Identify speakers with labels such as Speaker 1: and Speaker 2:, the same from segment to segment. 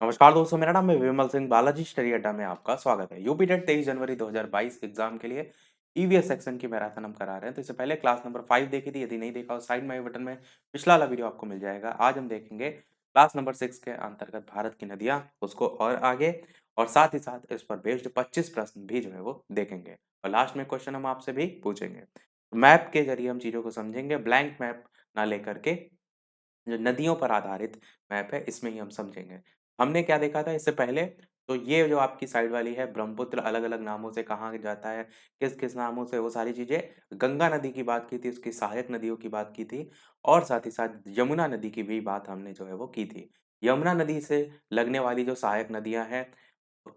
Speaker 1: नमस्कार दोस्तों, मेरा नाम है विमल सिंह। बालाजी स्टडी अड्डा में आपका स्वागत है। यूपी टेट 23 जनवरी 2022 एग्जाम के लिए ईवीएस सेक्शन की मैराथन हम करा रहे हैं। तो इससे पहले क्लास नंबर 5 देखी थी। यदि नहीं देखा हो, साइड में बटन में पिछला वाला वीडियो आपको मिल जाएगा। आज हम देखेंगे क्लास नंबर 6 के अंतर्गत भारत की नदियां, उसको और आगे, और साथ ही साथ इस पर बेस्ड 25 प्रश्न भी जो है वो देखेंगे। और लास्ट में क्वेश्चन हम आपसे भी पूछेंगे। मैप के जरिए हम चीजों को समझेंगे, ब्लैंक मैप ना लेकर के जो नदियों पर आधारित मैप है, इसमें ही हम समझेंगे। हमने क्या देखा था इससे पहले? तो ये जो आपकी साइड वाली है, ब्रह्मपुत्र अलग-अलग नामों से कहाँ जाता है, किस-किस नामों से, वो सारी चीज़ें। गंगा नदी की बात की थी, उसकी सहायक नदियों की बात की थी, और साथ ही साथ यमुना नदी की भी बात हमने जो है वो की थी। यमुना नदी से लगने वाली जो सहायक नदियाँ हैं,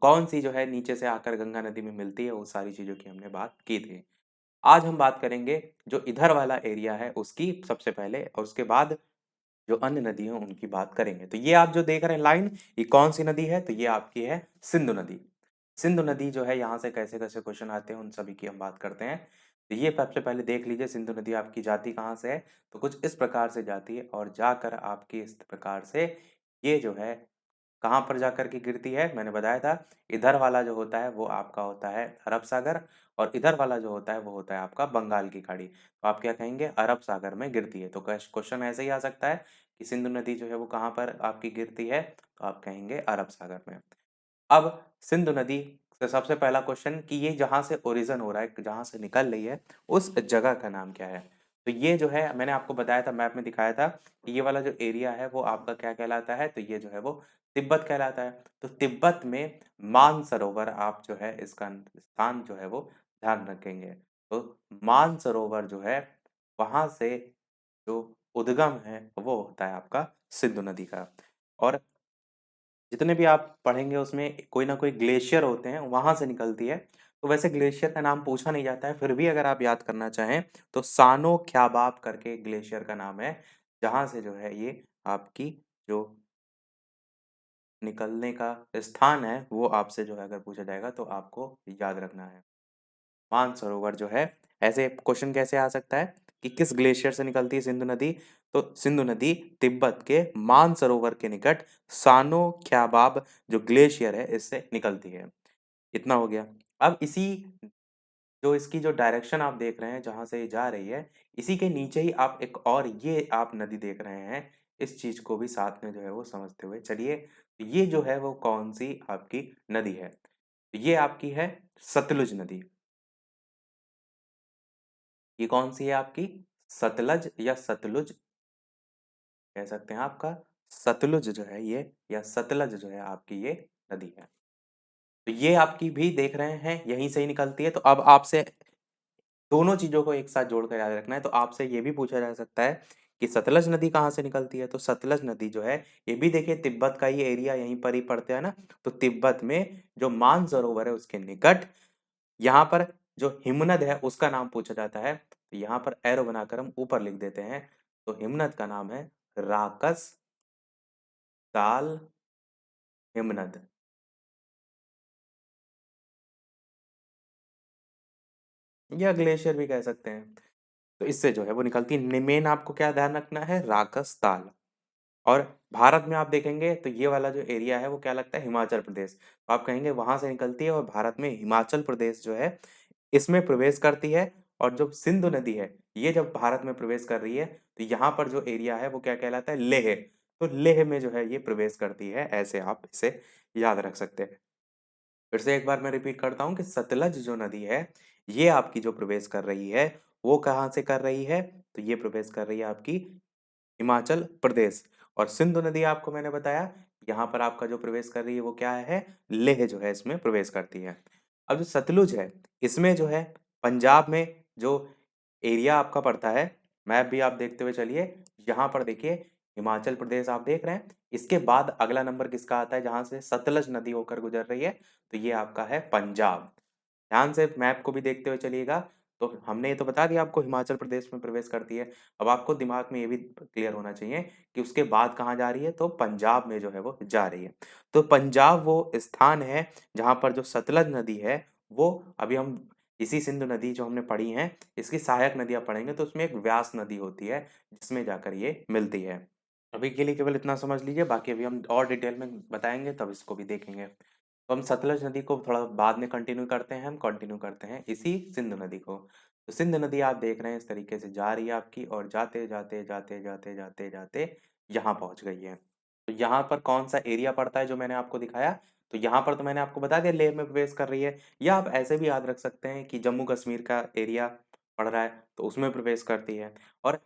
Speaker 1: कौन-सी जो है नीचे से आकर गंगा नदी में मिलती है, वो सारी चीज़ों की हमने बात की थी। आज हम बात करेंगे जो इधर वाला एरिया है उसकी सबसे पहले, और उसके बाद जो अन्य नदी हैं उनकी बात करेंगे। तो ये आप जो देख रहे हैं लाइन, ये कौन सी नदी है? तो ये आपकी है सिंधु नदी। सिंधु नदी जो है, यहाँ से कैसे-कैसे क्वेश्चन आते हैं उन सभी की हम बात करते हैं। तो ये सबसे पहले देख लीजिए, सिंधु नदी आपकी जाती कहाँ से है? तो कुछ इस प्रकार से जाती है और जाकर आपकी इस प्रकार से ये जो है कहाँ पर जाकर के गिरती है? मैंने बताया था, इधर वाला जो होता है वो आपका होता है अरब सागर, और इधर वाला जो होता है वो होता है आपका बंगाल की खाड़ी। तो आप क्या कहेंगे? अरब सागर में गिरती है। तो क्वेश्चन ऐसे ही आ सकता है कि सिंधु नदी जो है वो कहाँ पर आपकी गिरती है? तो आप कहेंगे अरब सागर में। अब सिंधु नदी से सबसे पहला क्वेश्चन कि ये जहाँ से ओरिजिन हो रहा है, जहाँ से निकल रही है, उस जगह का नाम क्या है? तो ये जो है मैंने आपको बताया था, मैप में दिखाया था कि ये वाला जो एरिया है वो आपका क्या कहलाता है? तो ये जो है वो तिब्बत कहलाता है। तो तिब्बत में मानसरोवर, आप जो है इसका स्थान जो है वो ध्यान रखेंगे। तो मानसरोवर जो है, वहाँ से जो उद्गम है वो होता है आपका सिंधु नदी का। और जितने भी आप पढ़ेंगे उसमें कोई ना कोई ग्लेशियर होते हैं, वहाँ से निकलती है। तो वैसे ग्लेशियर का नाम पूछा नहीं जाता है, फिर भी अगर आप याद करना चाहें तो सानो ख्याबाब करके ग्लेशियर का नाम है, जहाँ से जो है ये आपकी जो निकलने का स्थान है वो आपसे जो है अगर पूछा जाएगा तो आपको याद रखना है। मानसरोवर जो है, ऐसे क्वेश्चन कैसे आ सकता है कि किस ग्लेशियर से निकलती है सिंधु नदी? तो सिंधु नदी तिब्बत के मानसरोवर के निकट सानो ख्याबाब जो ग्लेशियर है इससे निकलती है। इतना हो गया। अब इसी जो इसकी जो डायरेक्शन आप देख रहे हैं जहाँ से ये जा रही है, इसी के नीचे ही आप एक और ये आप नदी देख रहे हैं। इस चीज को भी साथ में जो है वो समझते हुए चलिए। तो ये जो है वो कौन सी आपकी नदी है? तो ये आपकी है सतलुज नदी। ये कौन सी है आपकी? सतलज या सतलुज कह सकते हैं आपका। सतलुज जो है ये, या सतलज जो है आपकी ये नदी है। तो ये आपकी भी देख रहे हैं यहीं से ही निकलती है। तो अब आपसे दोनों चीजों को एक साथ जोड़कर याद रखना है। तो आपसे ये भी पूछा जा सकता है कि सतलज नदी कहाँ से निकलती है? तो सतलज नदी जो है, ये भी देखिए तिब्बत का ही एरिया यहीं पर ही पड़ता है ना। तो तिब्बत में जो मानसरोवर है उसके निकट, यहाँ पर जो हिमनद है उसका नाम पूछा जाता है। तो यहाँ पर एरो बनाकर हम ऊपर लिख देते हैं। तो हिमनद का नाम है राकस ताल हिमनद, या ग्लेशियर भी कह सकते हैं। तो इससे जो है वो निकलती है। मेन आपको क्या ध्यान रखना है? राकस ताल। और भारत में आप देखेंगे तो ये वाला जो एरिया है वो क्या लगता है? हिमाचल प्रदेश। तो आप कहेंगे वहां से निकलती है, और भारत में हिमाचल प्रदेश जो है इसमें प्रवेश करती है। और जो सिंधु नदी है, ये जब भारत में प्रवेश कर रही है तो यहाँ पर जो एरिया है वो क्या कहलाता है? लेह। तो लेह में जो है ये प्रवेश करती है। ऐसे आप इसे याद रख सकते हैं। फिर से एक बार मैं रिपीट करता हूँ कि सतलज जो नदी है, ये आपकी जो प्रवेश कर रही है वो कहाँ से कर रही है? तो ये प्रवेश कर रही है आपकी हिमाचल प्रदेश। और सिंधु नदी आपको मैंने बताया, यहाँ पर आपका जो प्रवेश कर रही है वो क्या है? लेह जो है इसमें प्रवेश करती है। अब जो सतलुज है, इसमें जो है पंजाब में जो एरिया आपका पड़ता है, मैप भी आप देखते हुए चलिए। यहाँ पर देखिए हिमाचल प्रदेश आप देख रहे हैं, इसके बाद अगला नंबर किसका आता है जहाँ से सतलज नदी होकर गुजर रही है? तो ये आपका है पंजाब। ध्यान से मैप को भी देखते हुए चलिएगा। तो हमने ये तो बता दिया आपको हिमाचल प्रदेश में प्रवेश करती है। अब आपको दिमाग में ये भी क्लियर होना चाहिए कि उसके बाद कहाँ जा रही है? तो पंजाब में जो है वो जा रही है। तो पंजाब वो स्थान है जहाँ पर जो सतलज नदी है वो, अभी हम इसी सिंधु नदी जो हमने पढ़ी है, इसकी सहायक नदियाँ पढ़ेंगे तो उसमें एक व्यास नदी होती है जिसमें जाकर ये मिलती है। अभी के लिए केवल इतना समझ लीजिए, बाकी अभी हम और डिटेल में बताएँगे तब इसको भी देखेंगे। तो हम सतलज नदी को थोड़ा बाद में कंटिन्यू करते हैं, हम कंटिन्यू करते हैं इसी सिंधु नदी को। तो सिंधु नदी आप देख रहे हैं इस तरीके से जा रही है आपकी, और जाते, जाते, जाते, जाते, जाते, जाते यहाँ पहुँच गई है। तो यहाँ पर कौन-सा एरिया पड़ता है जो मैंने आपको दिखाया? तो यहाँ पर तो मैंने आपको बता दिया लेह में प्रवेश कर रही है, या आप ऐसे भी याद रख सकते हैं कि जम्मू-कश्मीर का एरिया पड़ रहा है, तो उसमें प्रवेश करती है। और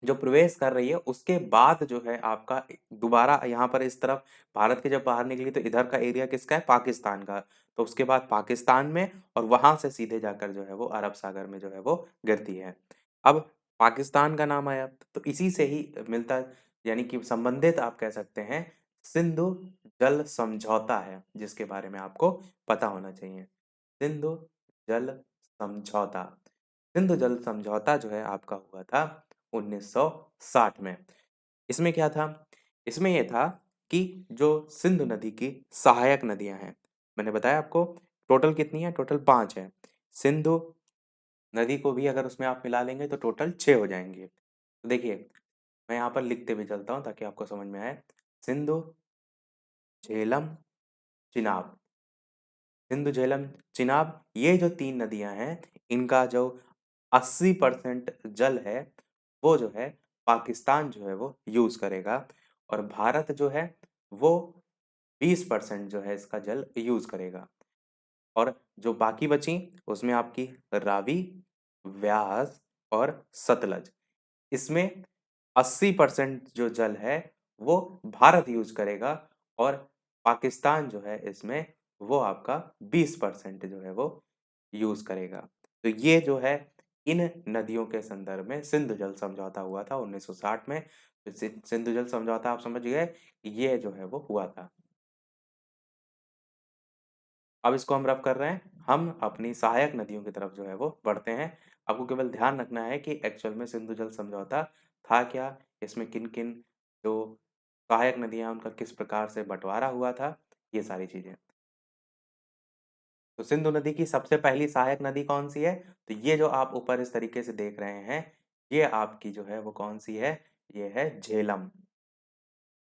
Speaker 1: जो प्रवेश कर रही है उसके बाद जो है आपका दोबारा यहाँ पर इस तरफ भारत के जब बाहर निकली तो इधर का एरिया किसका है? पाकिस्तान का। तो उसके बाद पाकिस्तान में, और वहां से सीधे जाकर जो है वो अरब सागर में जो है वो गिरती है। अब पाकिस्तान का नाम आया तो इसी से ही मिलता, यानी कि संबंधित आप कह सकते हैं, सिंधु जल समझौता है जिसके बारे में आपको पता होना चाहिए। सिंधु जल समझौता। सिंधु जल समझौता जो है आपका हुआ था 1960 में। इसमें क्या था? इसमें ये था कि जो सिंधु नदी की सहायक नदियां हैं, मैंने बताया आपको टोटल कितनी है? टोटल 5 है। सिंधु नदी को भी अगर उसमें आप मिला लेंगे तो टोटल 6 हो जाएंगे। तो देखिए, मैं यहाँ पर लिखते भी चलता हूँ ताकि आपको समझ में आए। सिंधु, झेलम, चिनाब। सिंधु, झेलम, चिनाब, ये जो 3 नदियां हैं, इनका जो 80% जल है वो जो है पाकिस्तान जो है वो यूज करेगा, और भारत जो है वो 20% जो है इसका जल यूज करेगा। और जो बाकी बची उसमें आपकी रावी, व्यास और सतलज, इसमें 80% जो जल है वो भारत यूज करेगा, और पाकिस्तान जो है इसमें वो आपका 20% जो है वो यूज करेगा। तो ये जो है इन नदियों के संदर्भ में सिंधु जल समझौता हुआ था 1960 में। तो सिंधु जल समझौता आप समझ गए कि ये जो है वो हुआ था। अब इसको हम रब कर रहे हैं, हम अपनी सहायक नदियों की तरफ जो है वो बढ़ते हैं। आपको केवल ध्यान रखना है कि एक्चुअल में सिंधु जल समझौता था क्या, इसमें किन किन जो सहायक नदियां हैं, उनका किस प्रकार से बंटवारा हुआ था, ये सारी चीजें। तो सिंधु नदी की सबसे पहली सहायक नदी कौन सी है? तो ये जो आप ऊपर इस तरीके से देख रहे हैं, ये आपकी जो है वो कौन सी है? ये है झेलम।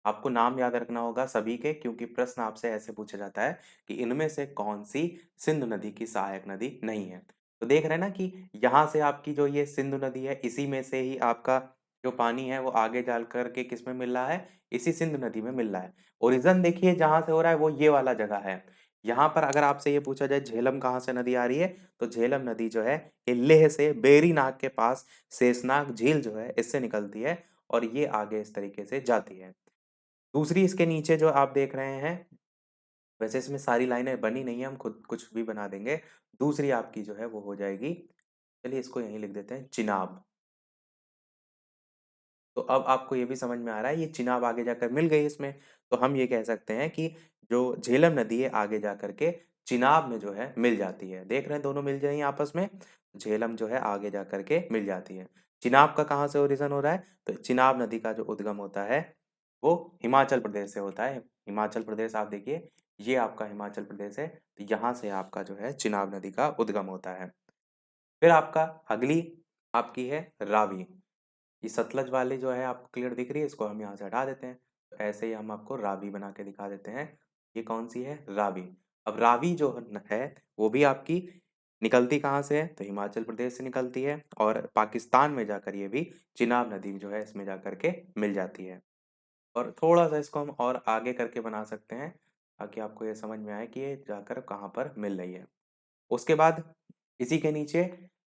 Speaker 1: आपको नाम याद रखना होगा सभी के, क्योंकि प्रश्न आपसे ऐसे पूछा जाता है कि इनमें से कौन सी सिंधु नदी की सहायक नदी नहीं है। तो देख रहे हैं ना कि यहाँ से आपकी जो ये सिंधु नदी है, इसी में से ही आपका जो पानी है वो आगे जा करके किस में मिल रहा है? इसी सिंधु नदी में मिल रहा है। ओरिजिन देखिए जहाँ से हो रहा है वो ये वाला जगह है। यहाँ पर अगर आपसे ये पूछा जाए झेलम कहाँ से नदी आ रही है, तो झेलम नदी जो है ये लेह से बेरीनाग के पास शेषनाग झील जो है इससे निकलती है, और ये आगे इस तरीके से जाती है। दूसरी इसके नीचे जो आप देख रहे हैं, वैसे इसमें सारी लाइनें बनी नहीं है, हम खुद कुछ भी बना देंगे। दूसरी आपकी जो है वो हो जाएगी, चलिए इसको यहीं लिख देते हैं, चिनाब। तो अब आपको ये भी समझ में आ रहा है, ये चिनाब आगे जाकर मिल गई इसमें। तो हम ये कह सकते हैं कि जो झेलम नदी है आगे जा करके चिनाब में जो है मिल जाती है। देख रहे हैं दोनों मिल जाएंगे आपस में। झेलम जो है आगे जा करके मिल जाती है। चिनाब का कहाँ से ओरिजिन हो रहा है? तो चिनाब नदी का जो उद्गम होता है वो हिमाचल प्रदेश से होता है। हिमाचल प्रदेश आप देखिए, ये आपका हिमाचल प्रदेश है, तो यहाँ से आपका जो है चिनाब नदी का उद्गम होता है। फिर आपका अगली आपकी है रावी। ये सतलज वाली जो है आपको क्लियर दिख रही है, इसको हम यहाँ से हटा देते हैं। तो ऐसे ही हम आपको रावी बना के दिखा देते हैं। ये कौन सी है? रावी। अब रावी जो है वो भी आपकी निकलती कहाँ से है? तो हिमाचल प्रदेश से निकलती है, और पाकिस्तान में जाकर ये भी चिनाब नदी जो है इसमें जाकर के मिल जाती है। और थोड़ा सा इसको हम और आगे करके बना सकते हैं ताकि आपको ये समझ में आए कि ये जाकर कहाँ पर मिल रही है। उसके बाद इसी के नीचे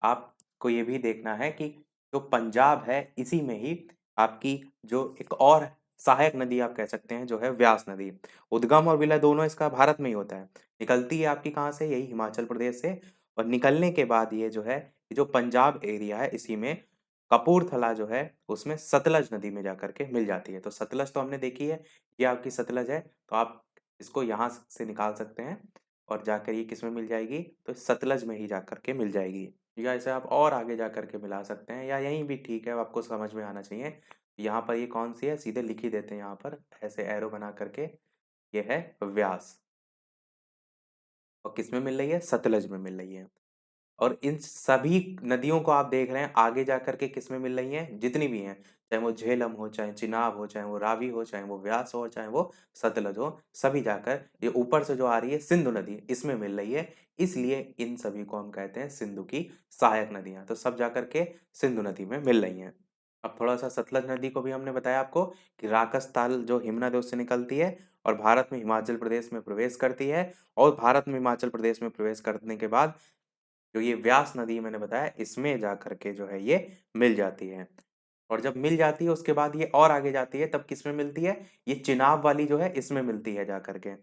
Speaker 1: आपको ये भी देखना है कि जो पंजाब है इसी में ही आपकी जो एक और सहायक नदी आप कह सकते हैं जो है व्यास नदी। उद्गम और विलय दोनों इसका भारत में ही होता है। निकलती है आपकी कहाँ से? यही हिमाचल प्रदेश से। और निकलने के बाद ये जो है, ये जो पंजाब एरिया है इसी में कपूरथला जो है उसमें सतलज नदी में जाकर के मिल जाती है। तो सतलज तो हमने देखी है, ये आपकी सतलज है, तो आप इसको यहाँ से निकाल सकते हैं, और जाकर ये किस में मिल जाएगी? तो सतलज में ही जाकर के मिल जाएगी। या इसे आप और आगे जाकर के मिला सकते हैं, या यहीं भी ठीक है, आपको समझ में आना चाहिए। यहाँ पर ये कौन सी है? सीधे लिख ही देते हैं यहाँ पर ऐसे एरो बना करके, ये है व्यास। और किस में मिल रही है? सतलज में मिल रही है। और इन सभी नदियों को आप देख रहे हैं आगे जाकर के किस में मिल रही हैं? जितनी भी हैं, चाहे वो झेलम हो, चाहे चिनाब हो, चाहे वो रावी हो, चाहे वो व्यास हो, चाहे वो सतलज हो, सभी जाकर ये ऊपर से जो आ रही है सिंधु नदी इसमें मिल रही है, इसलिए इन सभी को हम कहते हैं सिंधु की सहायक नदियां। तो सब जाकर के सिंधु नदी में मिल रही हैं। अब थोड़ा सा सतलज नदी को भी हमने बताया आपको कि राकस ताल जो हिमनद है उससे निकलती है और भारत में हिमाचल प्रदेश में प्रवेश करती है, और भारत में हिमाचल प्रदेश में प्रवेश करने के बाद जो ये व्यास नदी मैंने बताया इसमें जा करके जो है ये मिल जाती है। और जब मिल जाती है उसके बाद ये और आगे जाती है, तब किसमें मिलती है? ये चिनाब वाली जो है इसमें मिलती है जा करके।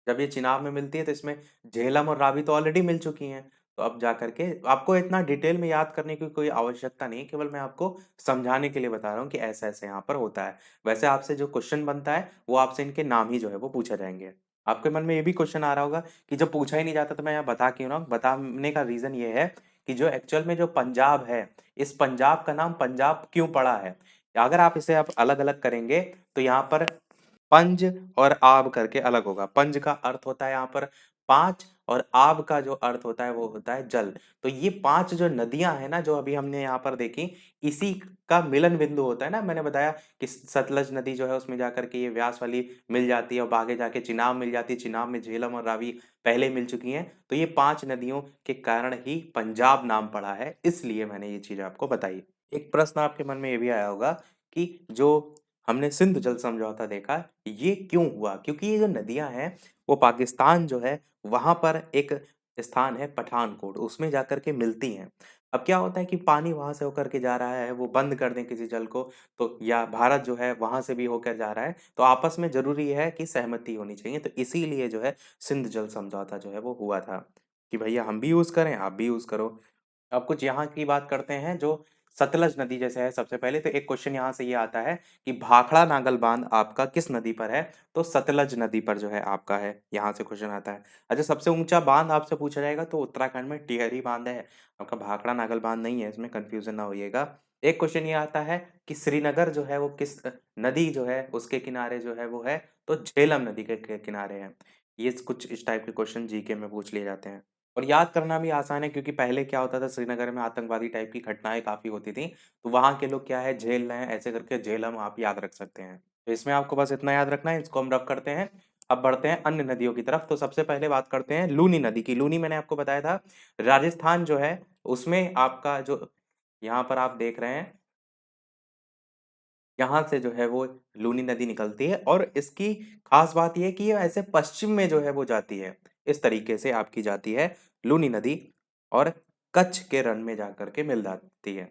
Speaker 1: जब ये चिनाब में मिलती है तो इसमें झेलम और रावी तो ऑलरेडी मिल चुकी हैं। तो अब जा करके आपको इतना डिटेल में याद करने की कोई आवश्यकता नहीं है, केवल मैं आपको समझाने के लिए बता रहा हूँ कि ऐसा-ऐसा यहाँ पर होता है। वैसे आपसे जो क्वेश्चन बनता है, वो आपसे इनके नाम ही जो है वो पूछे जाएँगे। आपके मन में ये भी क्वेश्चन आ रहा होगा कि जब पूछा ही नहीं जाता तो मैं यहाँ बता क्यों रहा हूँ? बताने का रीज़न ये है कि जो एक्चुअल में जो पंजाब है, इस पंजाब का नाम पंजाब क्यों पड़ा है? अगर आप इसे आप अलग-अलग करेंगे तो यहाँ पर पंज और आब करके अलग होगा। पंज का अर्थ होता है यहाँ पर 5 और आब का जो अर्थ होता है वो होता है जल। तो ये 5 जो नदियाँ हैं ना जो अभी हमने यहाँ पर देखी, इसी का मिलन बिंदु होता है ना। मैंने बताया कि सतलज नदी जो है उसमें जाकर के ये व्यास वाली मिल जाती है और आगे जाके चिनाब मिल जाती है। चिनाब में झेलम और रावी पहले मिल चुकी हैं। तो ये 5 नदियों के कारण ही पंजाब नाम पड़ा है, इसलिए मैंने ये चीज़ आपको बताई। एक प्रश्न आपके मन में ये भी आया होगा कि जो हमने सिंधु जल समझौता देखा, ये क्यों हुआ? क्योंकि ये जो नदियाँ हैं, वो पाकिस्तान जो है, वहाँ पर एक स्थान है पठानकोट, उसमें जाकर के मिलती हैं। अब क्या होता है कि पानी वहाँ से होकर के जा रहा है, वो बंद कर दें किसी जल को, तो या भारत जो है वहाँ से भी होकर जा रहा है, तो आपस में ज़रूरी है कि सहमति होनी चाहिए। तो इसीलिए जो है सिंधु जल समझौता जो है वो हुआ था, कि भैया हम भी यूज़ करें, आप भी यूज़ करो। अब कुछ यहाँ की बात करते हैं जो सतलज नदी जैसे है। सबसे पहले तो एक क्वेश्चन यहाँ से ये आता है कि भाखड़ा नागल बांध आपका किस नदी पर है? तो सतलज नदी पर जो है आपका है, यहाँ से क्वेश्चन आता है। अच्छा, सबसे ऊंचा बांध आपसे पूछा जाएगा तो उत्तराखंड में टिहरी बांध है, आपका भाखड़ा नागल बांध नहीं है, इसमें कंफ्यूजन ना होइएगा। एक क्वेश्चन ये आता है कि श्रीनगर जो है वो किस नदी जो है उसके किनारे जो है वो है? तो झेलम नदी के किनारे है। ये कुछ इस टाइप के क्वेश्चन जीके में पूछ लिए जाते हैं। और याद करना भी आसान है, क्योंकि पहले क्या होता था श्रीनगर में आतंकवादी टाइप की घटनाएँ काफ़ी होती थी। तो वहाँ के लोग क्या है झेल रहे हैं, ऐसे करके झेलम आप याद रख सकते हैं। तो इसमें आपको बस इतना याद रखना है, इसको हम रफ करते हैं। अब बढ़ते हैं अन्य नदियों की तरफ। तो सबसे पहले बात करते हैं लूनी नदी की। लूनी मैंने आपको बताया था राजस्थान जो है उसमें आपका जो यहाँ पर आप देख रहे हैं, यहाँ से जो है वो लूनी नदी निकलती है और इसकी खास बात ये है कि ये ऐसे पश्चिम में जो है वो जाती है। इस तरीके से आपकी जाती है लूनी नदी और कच्छ के रण में जाकर के मिल जाती है।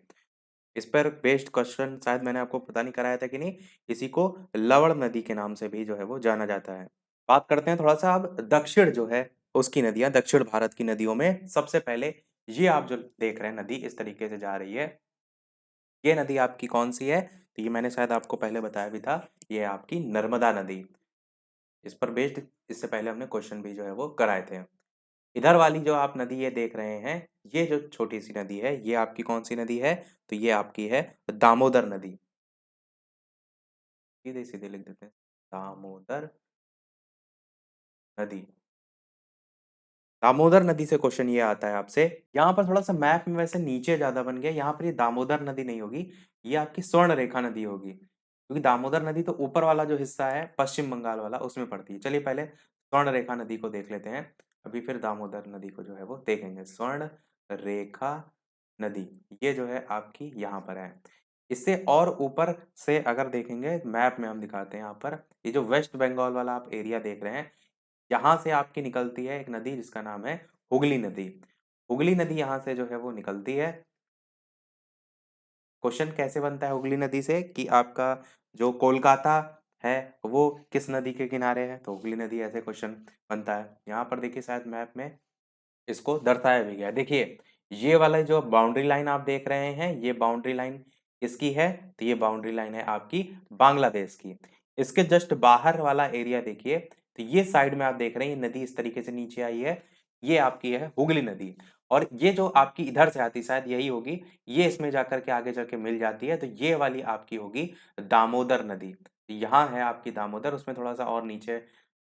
Speaker 1: इस पर बेस्ड क्वेश्चन शायद मैंने आपको पता नहीं कराया था कि नहीं, इसी को लवण नदी के नाम से भी जो है वो जाना जाता है। बात करते हैं थोड़ा सा अब दक्षिण जो है उसकी नदियाँ, दक्षिण भारत की नदियों में सबसे पहले ये आप जो देख रहे हैं नदी इस तरीके से जा रही है, ये नदी आपकी कौन सी है? तो ये मैंने शायद आपको पहले बताया भी था, ये है आपकी नर्मदा नदी। इस पर बेस्ड इससे पहले हमने क्वेश्चन भी जो है वो कराए थे। इधर वाली जो आप नदी ये देख रहे हैं, ये जो छोटी सी नदी है, ये आपकी कौन सी नदी है? तो ये आपकी है दामोदर नदी। सीधे सीधे लिख देते हैं, दामोदर नदी। दामोदर नदी से क्वेश्चन ये आता है आपसे। यहाँ पर थोड़ा सा मैप में वैसे नीचे ज्यादा बन गया, यहाँ पर ये दामोदर नदी नहीं होगी, ये आपकी स्वर्ण रेखा नदी होगी, क्योंकि दामोदर नदी तो ऊपर वाला जो हिस्सा है पश्चिम बंगाल वाला उसमें पड़ती है। चलिए पहले स्वर्ण रेखा नदी को देख लेते हैं, अभी फिर दामोदर नदी को जो है वो देखेंगे। स्वर्ण रेखा नदी ये जो है आपकी यहाँ पर है। इससे और ऊपर से अगर देखेंगे मैप में हम दिखाते हैं, यहाँ पर ये जो वेस्ट बंगाल वाला आप एरिया देख रहे हैं, यहाँ से आपकी निकलती है एक नदी जिसका नाम है हुगली नदी। हुगली नदी यहाँ से जो है वो निकलती है। क्वेश्चन कैसे बनता है हुगली नदी से कि आपका जो कोलकाता है वो किस नदी के किनारे है? तो हुगली नदी, ऐसे क्वेश्चन बनता है। यहाँ पर देखिए शायद मैप में इसको दर्शाया भी गया है। देखिए ये वाला जो बाउंड्री लाइन आप देख रहे हैं, ये बाउंड्री लाइन किसकी है? तो ये बाउंड्री लाइन है आपकी बांग्लादेश की। इसके जस्ट बाहर वाला एरिया देखिए, तो ये साइड में आप देख रहे हैं ये नदी इस तरीके से नीचे आई है, ये आपकी है हुगली नदी। और ये जो आपकी इधर से आती शायद यही होगी, ये इसमें जाकर के आगे चल के मिल जाती है, तो ये वाली आपकी होगी दामोदर नदी। यहाँ है आपकी दामोदर, उसमें थोड़ा सा और नीचे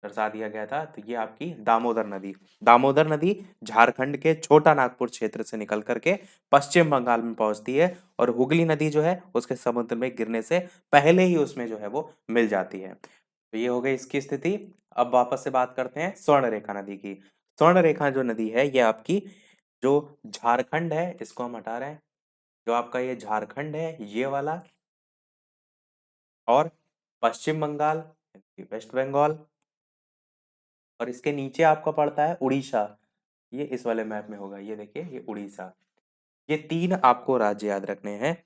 Speaker 1: दर्शा दिया गया था। तो ये आपकी दामोदर नदी झारखंड के छोटा नागपुर क्षेत्र से निकल करके पश्चिम बंगाल में पहुंचती है और हुगली नदी जो है उसके समुद्र में गिरने से पहले ही उसमें जो है वो मिल जाती है। तो ये हो गई इसकी स्थिति। अब वापस से बात करते हैं स्वर्ण रेखा नदी की। स्वर्ण रेखा जो नदी है ये आपकी जो झारखंड है इसको हम हटा रहे हैं, जो आपका ये झारखंड है ये वाला, और पश्चिम बंगाल, वेस्ट बंगाल, और इसके नीचे आपका पड़ता है उड़ीसा। ये इस वाले मैप में होगा, ये देखिए ये उड़ीसा। ये 3 आपको राज्य याद रखने हैं।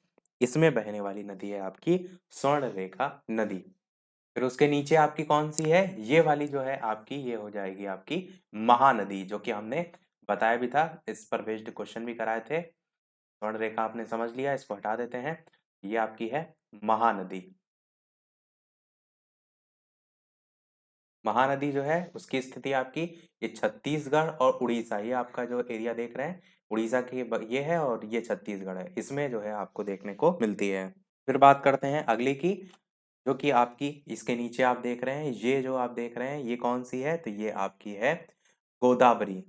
Speaker 1: इसमें बहने वाली नदी है आपकी स्वर्ण रेखा नदी। फिर उसके नीचे आपकी कौन सी है, ये वाली जो है आपकी, ये हो जाएगी आपकी महानदी, जो कि हमने बताया भी था, इस पर बेस्ड क्वेश्चन भी कराए थे। स्वर्ण रेखा आपने समझ लिया, इसको हटा देते हैं। ये आपकी है महानदी। महानदी जो है उसकी स्थिति आपकी ये छत्तीसगढ़ और उड़ीसा, ये आपका जो एरिया देख रहे हैं उड़ीसा की ये है, और ये छत्तीसगढ़ है, इसमें जो है आपको देखने को मिलती है। फिर बात करते हैं अगली की, जो कि आपकी इसके नीचे आप देख रहे हैं, ये जो आप देख रहे हैं ये कौन सी है, तो ये आपकी है गोदावरी।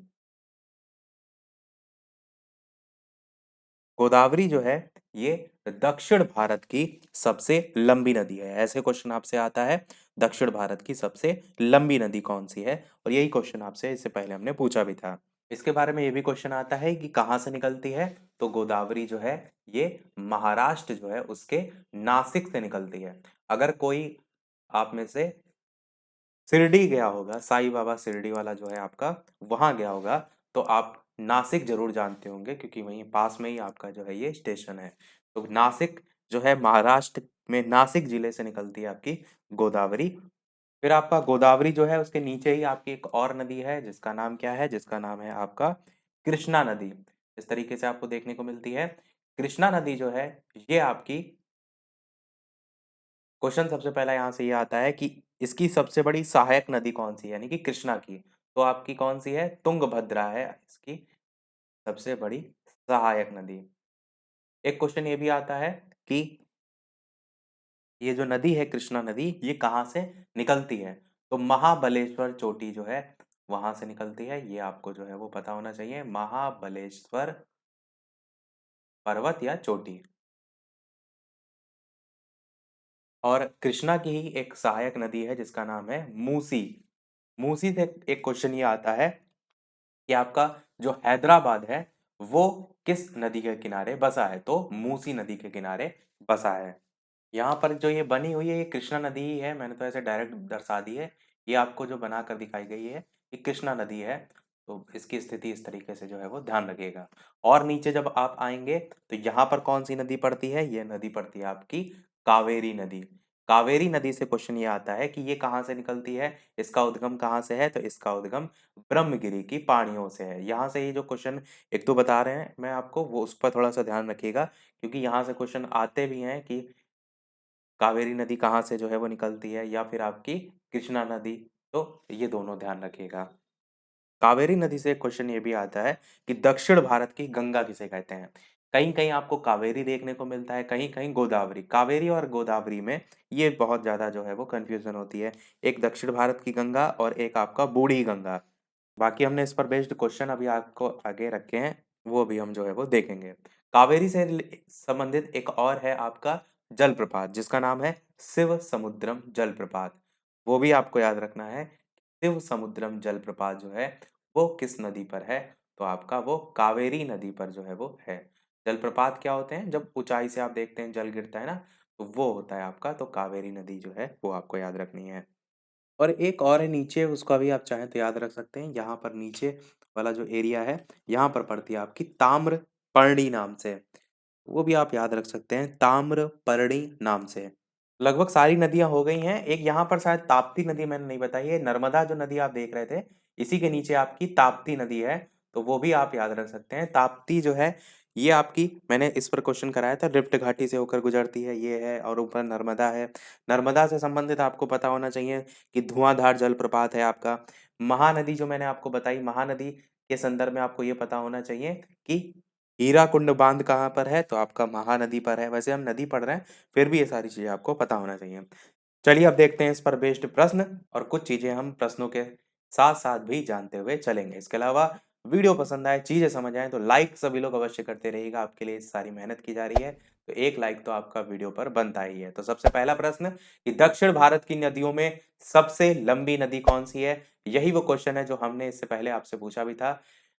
Speaker 1: गोदावरी जो है ये दक्षिण भारत की सबसे लंबी नदी है। ऐसे क्वेश्चन आपसे आता है, दक्षिण भारत की सबसे लंबी नदी कौन सी है, और यही क्वेश्चन आपसे इससे पहले हमने पूछा भी था। इसके बारे में ये भी क्वेश्चन आता है कि कहाँ से निकलती है, तो गोदावरी जो है ये महाराष्ट्र जो है उसके नासिक से निकलती है। अगर कोई आप में से शिरडी गया होगा, साईं बाबा शिरडी वाला जो है आपका, वहां गया होगा, तो आप नासिक जरूर जानते होंगे, क्योंकि वहीं पास में ही आपका जो है ये स्टेशन है। तो नासिक जो है महाराष्ट्र में नासिक जिले से निकलती है आपकी गोदावरी। फिर आपका गोदावरी जो है उसके नीचे ही आपकी एक और नदी है, जिसका नाम क्या है, जिसका नाम है आपका कृष्णा नदी। इस तरीके से आपको देखने को मिलती है। कृष्णा नदी जो है ये आपकी, क्वेश्चन सबसे पहला यहाँ से ये आता है कि इसकी सबसे बड़ी सहायक नदी कौन सी है, यानी कि कृष्णा की। तो आपकी कौन सी है, तुंगभद्रा है इसकी सबसे बड़ी सहायक नदी। एक क्वेश्चन ये भी आता है कि ये जो नदी है कृष्णा नदी, ये कहाँ से निकलती है, तो महाबलेश्वर चोटी जो है वहां से निकलती है। ये आपको जो है वो पता होना चाहिए, महाबलेश्वर पर्वत या चोटी। और कृष्णा की ही एक सहायक नदी है जिसका नाम है मूसी। मूसी से एक क्वेश्चन ये आता है कि आपका जो हैदराबाद है वो किस नदी के किनारे बसा है, तो मूसी नदी के किनारे बसा है। यहाँ पर जो ये बनी हुई है ये कृष्णा नदी ही है, मैंने तो ऐसे डायरेक्ट दर्शा दी है। ये आपको जो बनाकर दिखाई गई है ये कृष्णा नदी है। तो इसकी स्थिति इस तरीके से जो है वो ध्यान रखिएगा। और नीचे जब आप आएंगे तो यहाँ पर कौन सी नदी पड़ती है, ये नदी पड़ती है आपकी कावेरी नदी। कावेरी नदी से क्वेश्चन ये आता है कि ये कहाँ से निकलती है, इसका उद्गम कहाँ से है, तो इसका उद्गम ब्रह्मगिरी की पहाड़ियों से है। यहाँ से ये जो क्वेश्चन एक दो बता रहे हैं मैं आपको, वो उस पर थोड़ा सा ध्यान रखिएगा, क्योंकि यहाँ से क्वेश्चन आते भी हैं कि कावेरी नदी कहाँ से जो है वो निकलती है, या फिर आपकी कृष्णा नदी। तो ये दोनों ध्यान रखिएगा। कावेरी नदी से एक क्वेश्चन ये भी आता है कि दक्षिण भारत की गंगा किसे कहते हैं। कहीं कहीं आपको कावेरी देखने को मिलता है, कहीं कहीं गोदावरी। कावेरी और गोदावरी में ये बहुत ज्यादा जो है वो कंफ्यूजन होती है। एक दक्षिण भारत की गंगा और एक आपका बूढ़ी गंगा। बाकी हमने इस पर बेस्ड क्वेश्चन अभी आपको आगे रखे हैं, वो भी हम जो है वो देखेंगे। कावेरी से संबंधित एक और है आपका जलप्रपात, जिसका नाम है शिव समुद्रम जलप्रपात। वो भी आपको याद रखना है। शिव समुद्रम जलप्रपात जो है वो किस नदी पर है, तो आपका वो कावेरी नदी पर जो है वो है। जलप्रपात क्या होते हैं, जब ऊंचाई से आप देखते हैं जल गिरता है ना, तो वो होता है आपका, तो कावेरी नदी जो है वो आपको याद रखनी है। और एक और है नीचे, उसका भी आप चाहें तो याद रख सकते हैं। यहाँ पर नीचे वाला जो एरिया है, यहाँ पर पड़ती है आपकी ताम्रपर्णी नाम से। वो भी आप याद रख सकते हैं, ताम्रपर्णी नाम से। लगभग सारी नदियां हो गई हैं। एक यहाँ पर शायद ताप्ती नदी मैंने नहीं बताई है, नर्मदा जो नदी आप देख रहे थे इसी के नीचे आपकी ताप्ती नदी है, तो वो भी आप याद रख सकते हैं। ताप्ती जो है ये आपकी, मैंने इस पर क्वेश्चन कराया था, रिफ्ट घाटी से होकर गुजरती है ये है, और ऊपर नर्मदा है। नर्मदा से संबंधित आपको पता होना चाहिए कि धुआंधार जलप्रपात है आपका। महानदी जो मैंने आपको बताई, महानदी के संदर्भ में आपको ये पता होना चाहिए कि हीराकुंड बांध कहाँ पर है, तो आपका महानदी पर है। वैसे हम नदी पढ़ रहे हैं, फिर भी ये सारी चीजें आपको पता होना चाहिए। चलिए अब देखते हैं इस पर बेस्ड प्रश्न और कुछ चीजें हम प्रश्नों के साथ साथ भी जानते हुए चलेंगे। इसके अलावा वीडियो पसंद आए, चीजें समझ आए तो लाइक सभी लोग अवश्य करते रहिएगा। आपके लिए सारी मेहनत की जा रही है तो एक लाइक तो आपका वीडियो पर बनता ही है। तो सबसे पहला प्रश्न कि दक्षिण भारत की नदियों में सबसे लंबी नदी कौन सी है? यही वो क्वेश्चन है जो हमने इससे पहले आपसे पूछा भी था।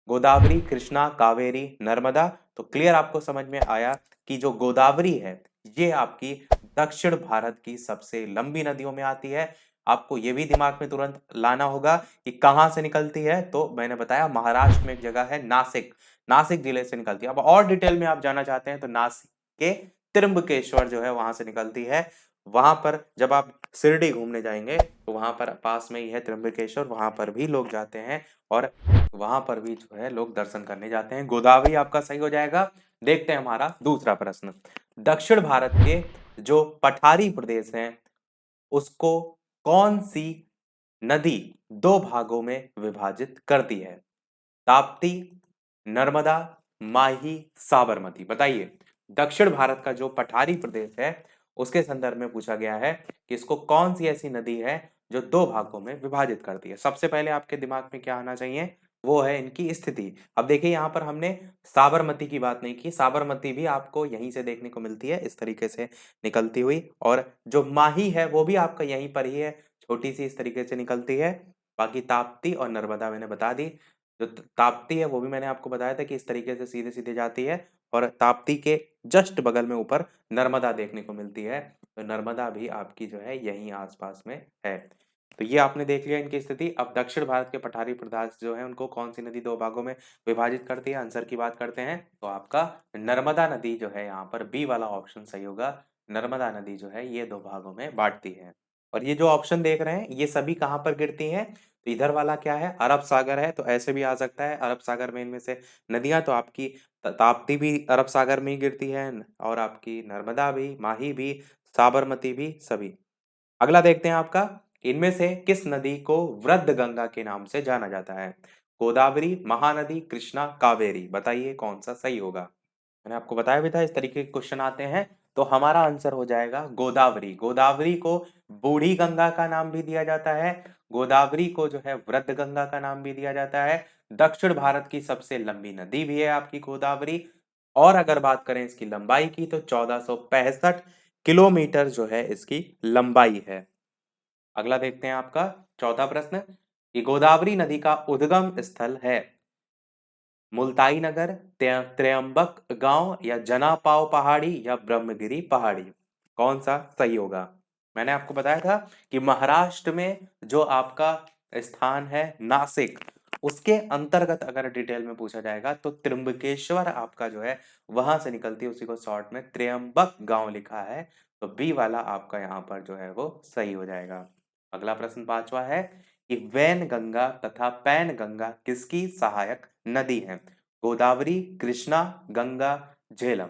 Speaker 1: गोदावरी, कृष्णा, कावेरी, नर्मदा। तो क्लियर आपको समझ में आया कि जो गोदावरी है ये आपकी दक्षिण भारत की सबसे लंबी नदियों में आती है। आपको ये भी दिमाग में तुरंत लाना होगा कि कहां से निकलती है। तो मैंने बताया महाराष्ट्र में एक जगह है नासिक, नासिक जिले से निकलती है। अब और डिटेल में आप जानना चाहते हैं तो नासिक के त्र्यंबकेश्वर जो है वहां से निकलती है। वहां पर जब आप शिरडी घूमने जाएंगे तो वहां पर पास में ही है त्र्यंबकेश्वर, वहां पर भी लोग जाते हैं और वहां पर भी जो है लोग दर्शन करने जाते हैं। गोदावरी आपका सही हो जाएगा। देखते हैं हमारा दूसरा प्रश्न। दक्षिण भारत के जो पठारी प्रदेश हैं उसको कौन सी नदी दो भागों में विभाजित करती है? ताप्ती, नर्मदा, माही, साबरमती। बताइए दक्षिण भारत का जो पठारी प्रदेश है उसके संदर्भ में पूछा गया है कि इसको कौन सी ऐसी नदी है जो दो भागों में विभाजित करती है। सबसे पहले आपके दिमाग में क्या आना चाहिए वो है इनकी स्थिति। अब देखिए यहाँ पर हमने साबरमती की बात नहीं की, साबरमती भी आपको यहीं से देखने को मिलती है इस तरीके से निकलती हुई। और जो माही है वो भी आपका यहीं पर ही है, छोटी सी इस तरीके से निकलती है। बाकी ताप्ती और नर्मदा मैंने बता दी। जो ताप्ती है वो भी मैंने आपको बताया था कि इस तरीके से सीधे सीधे जाती है और ताप्ती के जस्ट बगल में ऊपर नर्मदा देखने को मिलती है। तो नर्मदा भी आपकी जो है यहीं आसपास में है। तो ये आपने देख लिया इनकी स्थिति। अब दक्षिण भारत के पठारी प्रदेश जो है उनको कौन सी नदी दो भागों में विभाजित करती है? आंसर की बात करते हैं तो आपका नर्मदा नदी जो है यहाँ पर बी वाला ऑप्शन सही होगा। नर्मदा नदी जो है ये दो भागों में बांटती है। और ये जो ऑप्शन देख रहे हैं ये सभी कहाँ पर गिरती हैं? तो इधर वाला क्या है, अरब सागर है, तो ऐसे भी आ सकता है अरब सागर में इनमें से नदियां। तो आपकी ताप्ती भी अरब सागर में ही गिरती है और आपकी नर्मदा भी, माही भी, साबरमती भी, सभी। अगला देखते हैं आपका, इनमें से किस नदी को वृद्ध गंगा के नाम से जाना जाता है? गोदावरी, महानदी, कृष्णा, कावेरी। बताइए कौन सा सही होगा। मैंने आपको बताया भी था इस तरीके के क्वेश्चन आते हैं। तो हमारा आंसर हो जाएगा गोदावरी। गोदावरी को बूढ़ी गंगा का नाम भी दिया जाता है, गोदावरी को जो है वृद्ध गंगा का नाम भी दिया जाता है। दक्षिण भारत की सबसे लंबी नदी भी है आपकी गोदावरी। और अगर बात करें इसकी लंबाई की तो 1465 किलोमीटर जो है इसकी लंबाई है। अगला देखते हैं आपका चौथा प्रश्न कि गोदावरी नदी का उद्गम स्थल है मुल्ताई नगर, त्र्यंबक गांव या जनापाव पहाड़ी या ब्रह्मगिरी पहाड़ी। कौन सा सही होगा? मैंने आपको बताया था कि महाराष्ट्र में जो आपका स्थान है नासिक, उसके अंतर्गत अगर डिटेल में पूछा जाएगा तो त्र्यंबकेश्वर आपका जो है वहां से निकलती है, उसी को शॉर्ट में त्र्यंबक गांव लिखा है। तो बी वाला आपका यहाँ पर जो है वो सही हो जाएगा। अगला प्रश्न पांचवा है कि वैन गंगा तथा पैन गंगा किसकी सहायक नदी है? गोदावरी, कृष्णा, गंगा, झेलम।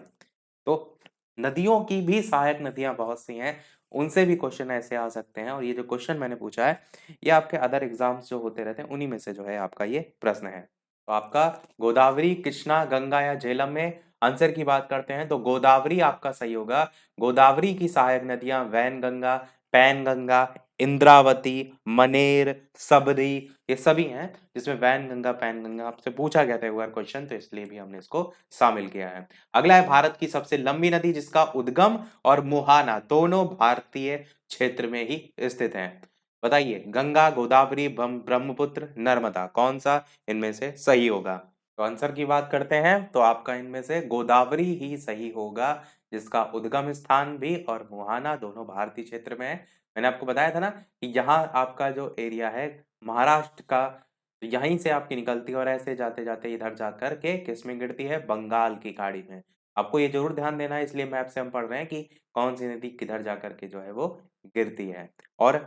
Speaker 1: तो नदियों की भी सहायक नदियां बहुत सी हैं, उनसे भी क्वेश्चन ऐसे आ सकते हैं। और ये जो क्वेश्चन मैंने पूछा है ये आपके अदर एग्जाम्स जो होते रहते हैं उन्हीं में से जो है आपका ये प्रश्न है। तो आपका गोदावरी, कृष्णा, गंगा या झेलम में आंसर की बात करते हैं तो गोदावरी आपका सही होगा। गोदावरी की सहायक नदियां वैन गंगा, पैन गंगा, इंद्रावती, मनेर, सबरी, ये सभी हैं जिसमें वैन गंगा, पैन गंगा आपसे पूछा गया था एक बार क्वेश्चन, तो इसलिए भी हमने इसको शामिल किया है। अगला है भारत की सबसे लंबी नदी जिसका उद्गम और मुहाना दोनों भारतीय क्षेत्र में ही स्थित हैं। बताइए गंगा, गोदावरी, ब्रह्मपुत्र, नर्मदा, कौन सा इनमें से सही होगा? तो आंसर की बात करते हैं तो आपका इनमें से गोदावरी ही सही होगा, जिसका उद्गम स्थान भी और मुहाना दोनों भारतीय क्षेत्र में है। मैंने आपको बताया था ना कि यहाँ आपका जो एरिया है महाराष्ट्र का, यहीं से आपकी निकलती है और ऐसे जाते जाते इधर जाकर के किस में गिरती है? बंगाल की खाड़ी में। आपको ये जरूर ध्यान देना है, इसलिए मैप से हम पढ़ रहे हैं कि कौन सी नदी किधर जाकर के जो है वो गिरती है और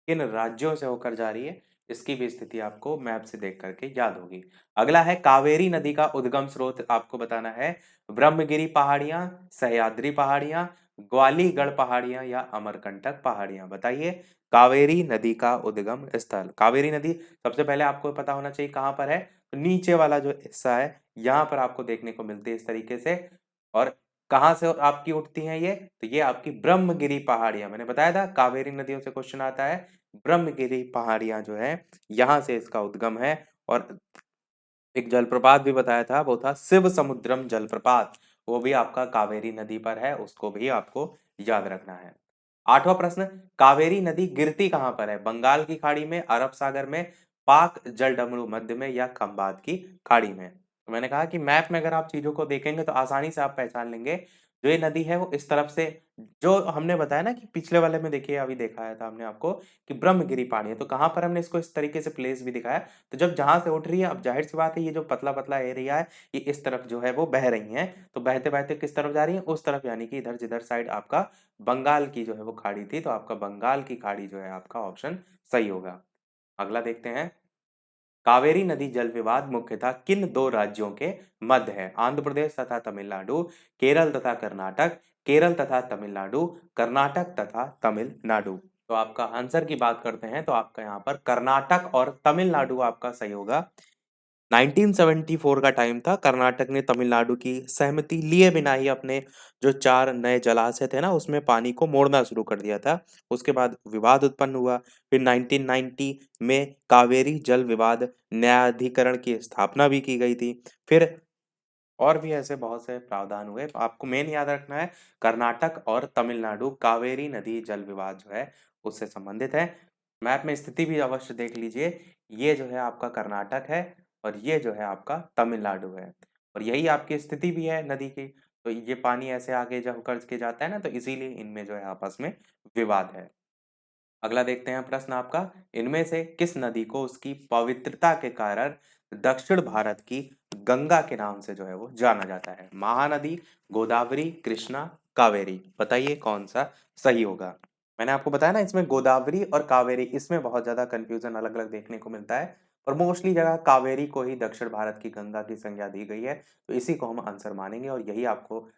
Speaker 1: किन राज्यों से होकर जा रही है, इसकी भी स्थिति आपको मैप से देख करके याद होगी। अगला है कावेरी नदी का उद्गम स्रोत आपको बताना है ब्रह्मगिरी पहाड़ियां, सह्याद्री पहाड़ियां, ग्वालीगढ़ पहाड़ियां या अमरकंटक पहाड़ियां। बताइए कावेरी नदी का उद्गम स्थल। कावेरी नदी सबसे पहले आपको पता होना चाहिए कहाँ पर है, तो नीचे वाला जो हिस्सा है यहाँ पर आपको देखने को मिलती है इस तरीके से। और कहाँ से आपकी उठती हैं ये? तो ये आपकी ब्रह्मगिरी पहाड़ियाँ, मैंने बताया था कावेरी नदियों से क्वेश्चन आता है। ब्रह्मगिरी पहाड़ियाँ जो है, यहाँ से इसका उद्गम है। और एक जलप्रपात भी बताया था, वो था शिव समुद्रम जलप्रपात, वो भी आपका कावेरी नदी पर है, उसको भी आपको याद रखना है। आठवां प्रश्न, कावेरी नदी गिरती कहाँ पर है? बंगाल की खाड़ी में, अरब सागर में, पाक जलडमरू मध्य में, या खंबात की खाड़ी में? तो मैंने कहा कि मैप में अगर आप चीजों को देखेंगे तो आसानी से आप पहचान लेंगे। जो ये नदी है वो इस तरफ से, जो हमने बताया ना कि पिछले वाले में देखिए, अभी दिखाया था हमने आपको कि ब्रह्मगिरी पहाड़ी है, तो कहाँ पर हमने इसको इस तरीके से प्लेस भी दिखाया। तो जब जहां से उठ रही है, अब जाहिर सी बात है ये जो पतला पतला एरिया है, ये इस तरफ जो है वो बह रही हैं, तो बहते बहते किस तरफ जा रही है? उस तरफ, यानी कि इधर जिधर साइड आपका बंगाल की जो है वो खाड़ी थी, तो आपका बंगाल की खाड़ी जो है आपका ऑप्शन सही होगा। अगला देखते हैं, कावेरी नदी जल विवाद मुख्यतः किन दो राज्यों के मध्य है? आंध्र प्रदेश तथा तमिलनाडु, केरल तथा कर्नाटक, केरल तथा तमिलनाडु, कर्नाटक तथा तमिलनाडु? तो आपका आंसर की बात करते हैं तो आपका यहाँ पर कर्नाटक और तमिलनाडु आपका सही होगा। 1974 का टाइम था, कर्नाटक ने तमिलनाडु की सहमति लिए बिना ही अपने जो 4 नए जलाशय थे ना, उसमें पानी को मोड़ना शुरू कर दिया था। उसके बाद विवाद उत्पन्न हुआ। फिर 1990 में कावेरी जल विवाद न्यायाधिकरण की स्थापना भी की गई थी। फिर और भी ऐसे बहुत से प्रावधान हुए। तो आपको मेन याद रखना है, कर्नाटक और तमिलनाडु कावेरी नदी जल विवाद जो है उससे संबंधित है। मैप में स्थिति भी अवश्य देख लीजिए, ये जो है आपका कर्नाटक है और ये जो है आपका तमिलनाडु है, और यही आपकी स्थिति भी है नदी की। तो ये पानी ऐसे आगे जब करके जाता है ना, तो इसीलिए इनमें जो है आपस में विवाद है। अगला देखते हैं प्रश्न आपका, इनमें से किस नदी को उसकी पवित्रता के कारण दक्षिण भारत की गंगा के नाम से जो है वो जाना जाता है? महानदी, गोदावरी, कृष्णा, कावेरी? बताइए कौन सा सही होगा। मैंने आपको बताया ना, इसमें गोदावरी और कावेरी, इसमें बहुत ज्यादा कंफ्यूजन अलग अलग देखने को मिलता है, पर मोस्टली जगह कावेरी को ही दक्षिण भारत की गंगा की संज्ञा दी गई है, तो इसी को हम आंसर मानेंगे। और यही आपको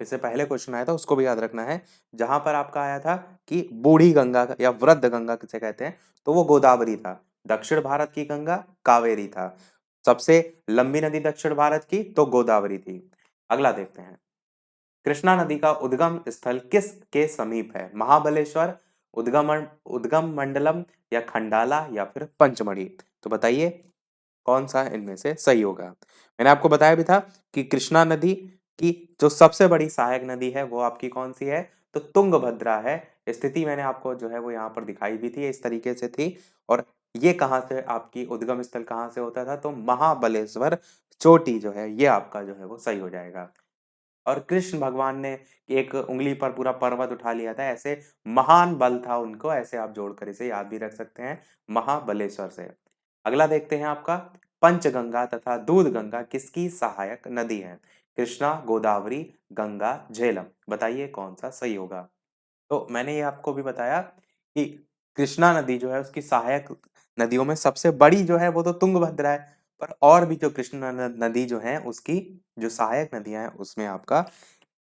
Speaker 1: इससे पहले क्वेश्चन आया था उसको भी याद रखना है, जहां पर आपका आया था कि बूढ़ी गंगा या वृद्ध गंगा किसे कहते हैं, तो वो गोदावरी था। दक्षिण भारत की गंगा कावेरी था। सबसे लंबी नदी दक्षिण भारत की तो गोदावरी थी। अगला देखते हैं, कृष्णा नदी का उद्गम स्थल किस के समीप है? महाबलेश्वर, उद्गम उद्गम मंडलम, या खंडाला, या फिर पंचमढ़ी? तो बताइए कौन सा इनमें से सही होगा। मैंने आपको बताया भी था कि कृष्णा नदी की जो सबसे बड़ी सहायक नदी है वो आपकी कौन सी है? तो तुंगभद्रा है। स्थिति मैंने आपको जो है वो यहाँ पर दिखाई भी थी, इस तरीके से थी। और ये कहाँ से आपकी उद्गम स्थल कहाँ से होता था? तो महाबलेश्वर चोटी जो है ये आपका जो है वो सही हो जाएगा। और कृष्ण भगवान ने एक उंगली पर पूरा पर्वत उठा लिया था, ऐसे महान बल था उनको, ऐसे आप जोड़कर इसे याद भी रख सकते हैं, महाबलेश्वर से। अगला देखते हैं आपका, पंचगंगा तथा दूध गंगा किसकी सहायक नदी है? कृष्णा, गोदावरी, गंगा, झेलम? बताइए कौन सा सही होगा। तो मैंने ये आपको भी बताया कि कृष्णा नदी जो है उसकी सहायक नदियों में सबसे बड़ी जो है वो तो तुंगभद्रा है, पर और भी जो कृष्णा नदी जो है उसकी जो सहायक नदियां हैं उसमें आपका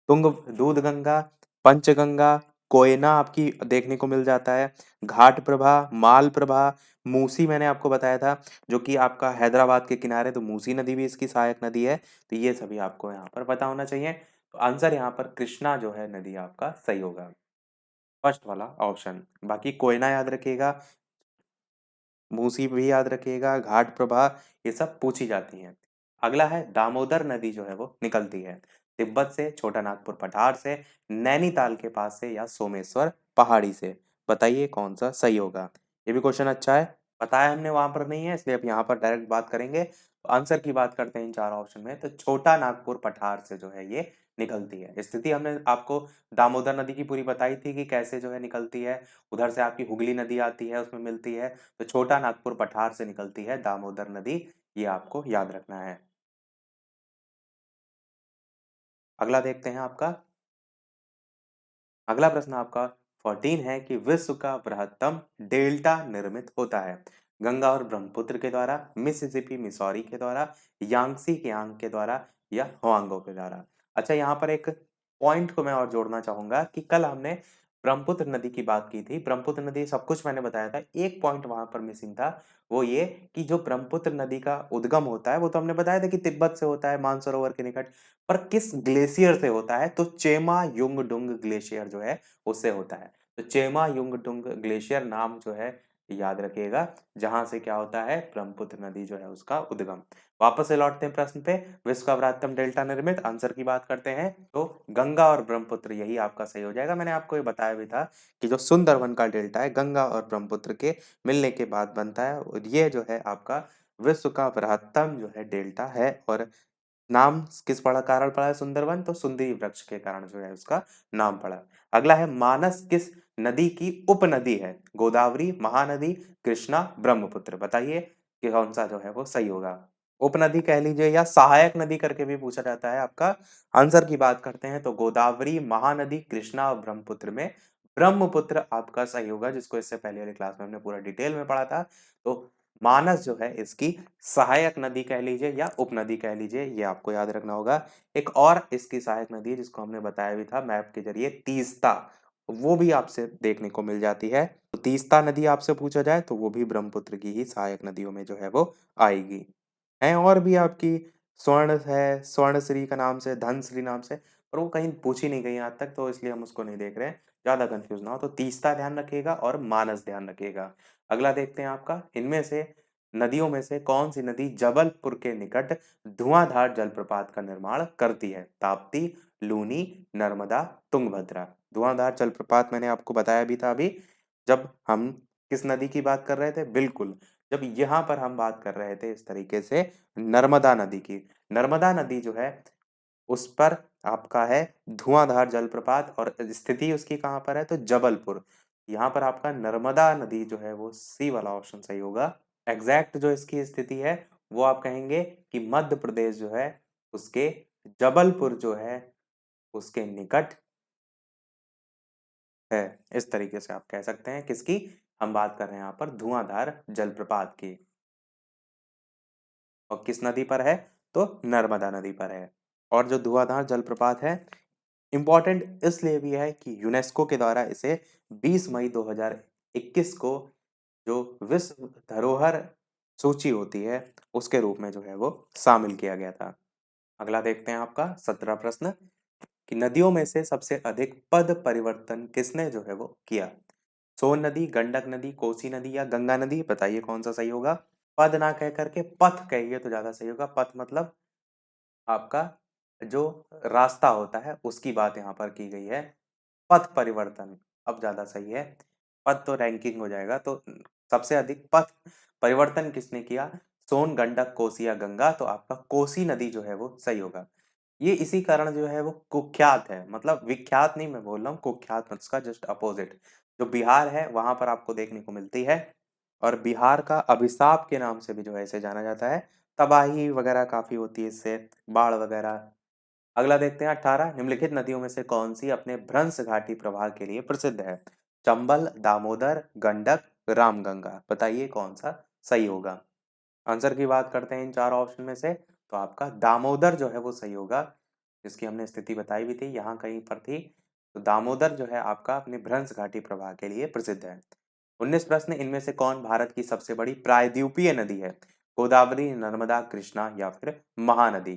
Speaker 1: तुंग, दूध गंगा, पंचगंगा, कोयना आपकी देखने को मिल जाता है, घाट प्रभा, माल प्रभा, मूसी मैंने आपको बताया था जो कि आपका हैदराबाद के किनारे, तो मूसी नदी भी इसकी सहायक नदी है। तो ये सभी आपको यहाँ पर पता होना चाहिए। तो आंसर यहाँ पर कृष्णा जो है नदी आपका सही होगा, फर्स्ट वाला ऑप्शन। बाकी कोयना याद रखिएगा, मूसी भी याद रखिएगा, घाट प्रभा, ये सब पूछी जाती हैं। अगला है, दामोदर नदी जो है वो निकलती है तिब्बत से, छोटा नागपुर पठार से, नैनीताल के पास से, या सोमेश्वर पहाड़ी से? बताइए कौन सा सही होगा। ये भी क्वेश्चन अच्छा है, बताया हमने वहां पर नहीं है इसलिए अब यहाँ पर डायरेक्ट बात करेंगे। तो आंसर की बात करते हैं इन चार ऑप्शन में, तो छोटा नागपुर पठार से जो है ये निकलती है। स्थिति हमने आपको दामोदर नदी की पूरी बताई थी कि कैसे जो है निकलती है, उधर से आपकी हुगली नदी आती है उसमें मिलती है, तो छोटा नागपुर पठार से निकलती है दामोदर नदी, ये आपको याद रखना है। अगला देखते हैं आपका, अगला प्रश्न आपका 14 है कि विश्व का बृहत्तम डेल्टा निर्मित होता है? गंगा और ब्रह्मपुत्र के द्वारा, मिसिसिपी मिसौरी के द्वारा, यांगसी कियांग के द्वारा, या होआंगो के द्वारा? अच्छा, यहाँ पर एक पॉइंट को मैं और जोड़ना चाहूंगा कि कल हमने ब्रह्मपुत्र नदी की बात की थी। ब्रह्मपुत्र नदी सब कुछ मैंने बताया था। एक पॉइंट वहाँ पर मिसिंग था, वो ये कि जो ब्रह्मपुत्र नदी का उद्गम होता है, वो तो हमने बताया था कि तिब्बत से होता है, मानसरोवर के निकट। पर किस ग्लेशियर से होता है? तो चेमा-युंगडुंग ग्लेशियर जो है, उससे होता है। तो चेमा-युंगडुंग ग्लेशियर नाम जो है, याद रखिएगा, जहाँ से क्या होता है? ब्रह्मपुत्र नदी जो है, उसका उद्गम। वापस से लौटते हैं प्रश्न पे। विश्व का बृहत्तम डेल्टा निर्मित, आंसर की बात करते हैं तो गंगा और ब्रह्मपुत्र, यही आपका सही हो जाएगा। मैंने आपको ये बताया भी था कि जो सुंदरवन का डेल्टा है, गंगा और ब्रह्मपुत्र के मिलने के बाद बनता है, और ये जो है आपका विश्व का बृहत्तम जो है डेल्टा है। और नाम किस पड़ा, कारण पड़ा है सुंदरवन? तो सुंदरी वृक्ष के कारण जो है उसका नाम पड़ा। अगला है, मानस किस नदी की उपनदी है? गोदावरी, महानदी, कृष्णा, ब्रह्मपुत्र। बताइए कि कौन सा जो है वो सही होगा? उपनदी कह लीजिए या सहायक नदी करके भी पूछा जाता है आपका। आंसर की बात करते हैं तो गोदावरी, महानदी, कृष्णा और ब्रह्मपुत्र में ब्रह्मपुत्र आपका सही होगा, जिसको इससे पहले वाली क्लास में हमने पूरा डिटेल में पढ़ा था। तो मानस जो है इसकी सहायक नदी कह लीजिए या उपनदी कह लीजिए, ये आपको याद रखना होगा। एक और इसकी सहायक नदी है जिसको हमने बताया भी था मैप के जरिए, तीस्ता, वो भी आपसे देखने को मिल जाती है। तो तीस्ता नदी आपसे पूछा जाए तो वो भी ब्रह्मपुत्र की ही सहायक नदियों में जो है वो आएगी। हैं और भी आपकी, स्वर्ण है, स्वर्णश्री का नाम से, धनश्री नाम से, पर वो कहीं पूछी नहीं गई आज तक, तो इसलिए हम उसको नहीं देख रहे हैं। ज़्यादा कंफ्यूज ना हो तो तीस्ता ध्यान रखिएगा और मानस ध्यान रखिएगा। अगला देखते हैं आपका, इनमें से नदियों में से कौन सी नदी जबलपुर के निकट धुआंधार जलप्रपात का निर्माण करती है? ताप्ती, लूनी, नर्मदा, तुंगभद्रा। धुआंधार जलप्रपात मैंने आपको बताया भी था अभी, जब हम किस नदी की बात कर रहे थे, बिल्कुल, जब यहाँ पर हम बात कर रहे थे इस तरीके से नर्मदा नदी की। नर्मदा नदी जो है उस पर आपका है धुआंधार जलप्रपात, और स्थिति उसकी कहाँ पर है? तो जबलपुर। यहाँ पर आपका नर्मदा नदी जो है वो सी वाला ऑप्शन सही होगा। एग्जैक्ट जो इसकी स्थिति है वो आप कहेंगे कि मध्य प्रदेश जो है उसके जबलपुर जो है उसके निकट है। इस तरीके से आप कह सकते हैं। किसकी हम बात कर रहे हैं यहाँ पर? धुआंधार जलप्रपात की। और किस नदी पर है? तो नर्मदा नदी पर है। और जो धुआंधार जलप्रपात है, इम्पोर्टेंट इसलिए भी है कि यूनेस्को के द्वारा इसे 20 मई 2021 को जो विश्व धरोहर सूची होती है उसके रूप में जो है वो शामिल किया गया था। अगला देखते हैं आपका 17 प्रश्न, कि नदियों में से सबसे अधिक पद परिवर्तन किसने जो है वो किया? सोन नदी, गंडक नदी, कोसी नदी या गंगा नदी। बताइए कौन सा सही होगा? पद ना कह करके पथ कहिए तो ज्यादा सही होगा। पथ मतलब आपका जो रास्ता होता है उसकी बात यहाँ पर की गई है। पथ परिवर्तन अब ज्यादा सही है। पद तो रैंकिंग हो जाएगा, तो सबसे अधिक पथ परिवर्तन किसने किया? सोन, गंडक, कोसी या गंगा। तो आपका कोसी नदी जो है वो सही होगा। ये इसी कारण जो है वो कुख्यात है, मतलब विख्यात नहीं मैं बोल रहा हूँ, कुख्यात मतलब उसका जस्ट अपोजिट। जो बिहार है वहां पर आपको देखने को मिलती है, और बिहार का अभिशाप के नाम से भी जो है इसे जाना जाता है। तबाही वगैरह काफी होती है इससे, बाढ़ वगैरह। अगला देखते हैं 18, निम्नलिखित नदियों में से कौन सी अपने भ्रंश घाटी प्रवाह के लिए प्रसिद्ध है? चंबल, दामोदर, गंडक, रामगंगा। बताइए कौन सा सही होगा? आंसर की बात करते हैं इन चार ऑप्शन में से, तो आपका दामोदर जो है वो सही होगा, जिसकी हमने स्थिति बताई भी थी, यहाँ कहीं पर थी। तो दामोदर जो है आपका अपने भ्रंश घाटी प्रवाह के लिए प्रसिद्ध है। 19 प्रश्न, इनमें से कौन भारत की सबसे बड़ी प्रायद्वीपीय नदी है? गोदावरी, नर्मदा, कृष्णा या फिर महानदी।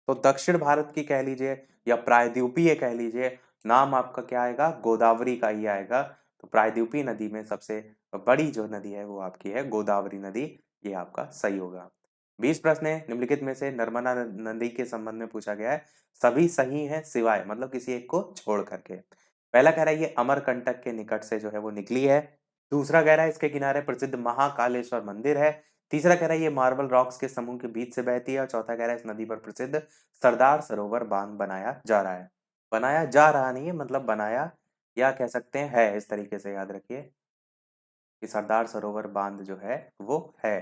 Speaker 1: तो दक्षिण भारत की कह लीजिए या प्रायद्वीपीय कह लीजिए, नाम आपका क्या आएगा? गोदावरी का ही आएगा। तो प्रायद्वीपीय नदी में सबसे बड़ी जो नदी है वो आपकी है गोदावरी नदी, ये आपका सही होगा। 20 प्रश्न है, निम्नलिखित में से नर्मदा नदी के संबंध में पूछा गया है। सभी सही हैं सिवाय, मतलब किसी एक को छोड़ करके। पहला कह रहा है ये अमरकंटक के निकट से जो है वो निकली है। दूसरा कह रहा है इसके किनारे प्रसिद्ध महाकालेश्वर मंदिर है। तीसरा कह रहा है ये मार्बल रॉक्स के समूह के बीच से बहती है। और चौथा कह रहा है इस नदी पर प्रसिद्ध सरदार सरोवर बांध बनाया जा रहा है। बनाया जा रहा नहीं है, मतलब बनाया, या कह सकते हैं है, इस तरीके से याद रखिए कि सरदार सरोवर बांध जो है वो है,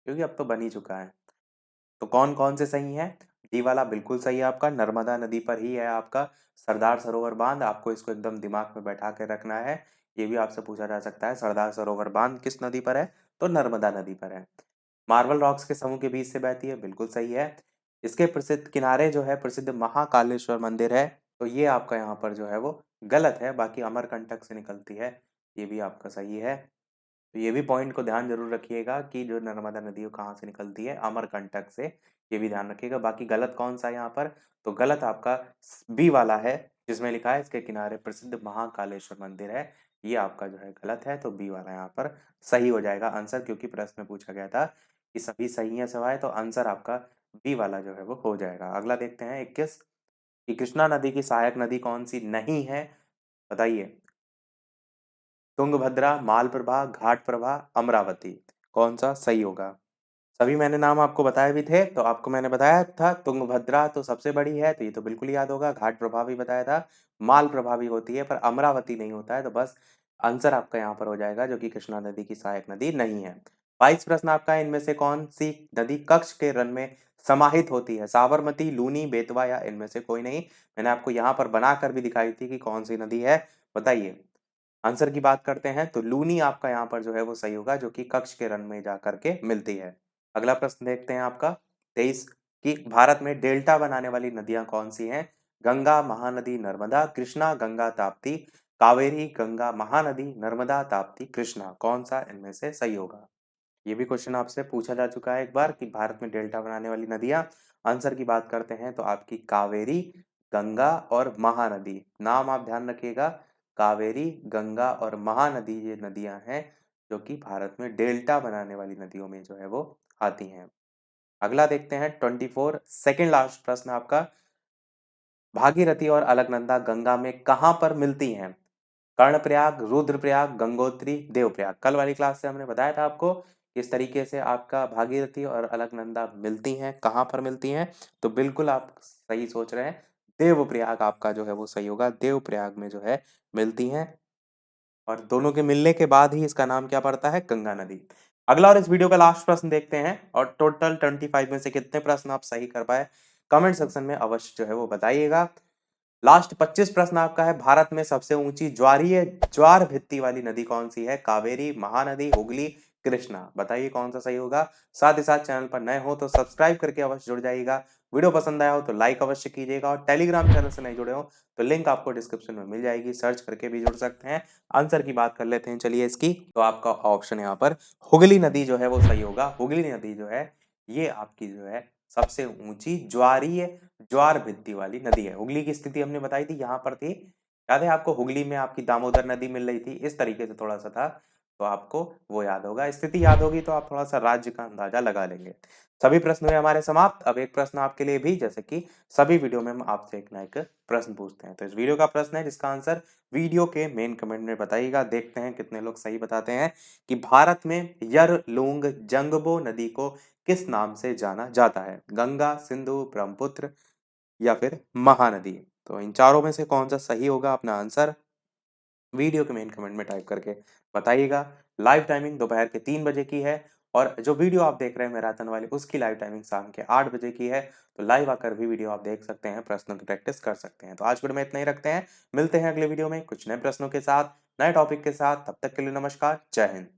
Speaker 1: क्योंकि अब तो बन ही चुका है। तो कौन कौन से सही हैं? डी वाला बिल्कुल सही है आपका, नर्मदा नदी पर ही है आपका सरदार सरोवर बांध। आपको इसको एकदम दिमाग में बैठा के रखना है। ये भी आपसे पूछा जा सकता है, सरदार सरोवर बांध किस नदी पर है? तो नर्मदा नदी पर है। मार्बल रॉक्स के समूह के बीच से बहती है, बिल्कुल सही है। इसके प्रसिद्ध किनारे जो है प्रसिद्ध महाकालेश्वर मंदिर है, तो ये आपका यहाँ पर जो है वो गलत है, बाकी अमरकंटक से निकलती है, ये भी आपका सही है। तो ये भी पॉइंट को ध्यान जरूर रखिएगा कि जो नर्मदा नदी है कहाँ से निकलती है, अमरकंटक से, ये भी ध्यान रखिएगा। बाकी गलत कौन सा है यहाँ पर, तो गलत आपका बी वाला है, जिसमें लिखा है इसके किनारे प्रसिद्ध महाकालेश्वर मंदिर है, ये आपका जो है गलत है। तो बी वाला यहाँ पर सही हो जाएगा आंसर, क्योंकि प्रश्न में पूछा गया था कि सभी सही है सवाल, तो आंसर आपका बी वाला जो है वो हो जाएगा। अगला देखते हैं 21, कि कृष्णा नदी की सहायक नदी कौन सी नहीं है, बताइए। तुंगभद्रा, मालप्रभा, घाटप्रभा, अमरावती, कौन सा सही होगा। सभी मैंने नाम आपको बताए भी थे, तो आपको मैंने बताया था तुंगभद्रा तो सबसे बड़ी है, तो ये तो बिल्कुल याद होगा। घाट प्रभा भी बताया था, माल प्रभा भी होती है, पर अमरावती नहीं होता है, तो बस आंसर आपका यहाँ पर हो जाएगा, जो कि कृष्णा नदी की सहायक नदी नहीं है। 22 प्रश्न आपका है, इनमें से कौन सी नदी कच्छ के रन में समाहित होती है, साबरमती, लूनी, बेतवा या इनमें से कोई नहीं। मैंने आपको यहाँ पर बनाकर भी दिखाई थी कि कौन सी नदी है, बताइए। आंसर की बात करते हैं तो लूनी आपका यहाँ पर जो है वो सही होगा, जो कि कच्छ के रन में जा करके मिलती है। अगला प्रश्न देखते हैं आपका 23, कि भारत में डेल्टा बनाने वाली नदियां कौन सी हैं। गंगा, महानदी, नर्मदा, कृष्णा, गंगा, ताप्ती, कावेरी, गंगा, महानदी, नर्मदा, ताप्ती, कृष्णा, कौन सा इनमें से सही होगा। ये भी क्वेश्चन आपसे पूछा जा चुका है एक बार, कि भारत में डेल्टा बनाने वाली नदियां। आंसर की बात करते हैं तो आपकी कावेरी, गंगा और महानदी, नाम आप ध्यान रखिएगा। कावेरी, गंगा और महानदी ये नदियां हैं जो कि भारत में डेल्टा बनाने वाली नदियों में जो है वो आती हैं। अगला देखते हैं 24, सेकेंड लास्ट प्रश्न आपका। भागीरथी और अलकनंदा गंगा में कहाँ पर मिलती हैं। कर्णप्रयाग, रुद्रप्रयाग, गंगोत्री, देवप्रयाग। कल वाली क्लास से हमने बताया था आपको किस तरीके से आपका भागीरथी और अलकनंदा मिलती हैं, कहाँ पर मिलती हैं। तो बिल्कुल आप सही सोच रहे हैं, देवप्रयाग आपका जो है वो सही होगा, देवप्रयाग में जो है मिलती हैं, और दोनों के मिलने के बाद ही इसका नाम क्या पड़ता है, गंगा नदी। अगला और इस वीडियो का लास्ट प्रश्न देखते हैं, और टोटल 25 में से कितने प्रश्न आप सही कर पाए, कमेंट सेक्शन में अवश्य जो है वो बताइएगा। लास्ट 25 प्रश्न आपका है, भारत में सबसे ऊंची ज्वारीय ज्वार भित्ति वाली नदी कौन सी है, कावेरी, महानदी, हुगली, कृष्णा, बताइए कौन सा सही होगा। साथ ही साथ चैनल पर नए हो तो सब्सक्राइब करके अवश्य जुड़ जाइएगा, वीडियो पसंद आया हो तो लाइक अवश्य कीजिएगा, और टेलीग्राम चैनल से नहीं जुड़े हो तो लिंक आपको डिस्क्रिप्शन में मिल जाएगी, सर्च करके भी जुड़ सकते हैं। आंसर की बात कर लेते हैं चलिए इसकी, तो आपका ऑप्शन यहाँ पर हुगली नदी जो है वो सही होगा। हुगली नदी जो है ये आपकी जो है सबसे ऊंची ज्वारीय ज्वार भित्ति वाली नदी है। हुगली की स्थिति हमने बताई थी, यहाँ पर थी, याद है आपको, हुगली में आपकी दामोदर नदी मिल रही थी, इस तरीके से थोड़ा सा था, तो आपको वो याद होगा, स्थिति याद होगी तो आप थोड़ा सा राज्य का अंदाजा लगा लेंगे। सभी प्रश्न हुए हमारे समाप्त। अब एक प्रश्न आपके लिए भी, जैसे कि सभी वीडियो में हम आपसे एक ना एक प्रश्न पूछते हैं, तो इस वीडियो का प्रश्न है जिसका आंसर वीडियो के मेन कमेंट में बताइएगा। देखते हैं कितने लोग सही बताते हैं, कि भारत में यरलुंग जंगबो नदी को किस नाम से जाना जाता है, गंगा, सिंधु, ब्रह्मपुत्र या फिर महानदी। तो इन चारों में से कौन सा सही होगा, अपना आंसर वीडियो के मेन कमेंट में टाइप करके बताइएगा। लाइव टाइमिंग दोपहर के 3 बजे की है, और जो वीडियो आप देख रहे हैं मैराथन वाली, उसकी लाइव टाइमिंग शाम के 8 बजे की है, तो लाइव आकर भी वीडियो आप देख सकते हैं, प्रश्नों की प्रैक्टिस कर सकते हैं। तो आज वीडियो में इतना ही रखते हैं, मिलते हैं अगले वीडियो में कुछ नए प्रश्नों के साथ, नए टॉपिक के साथ। तब तक के लिए नमस्कार, जय हिंद।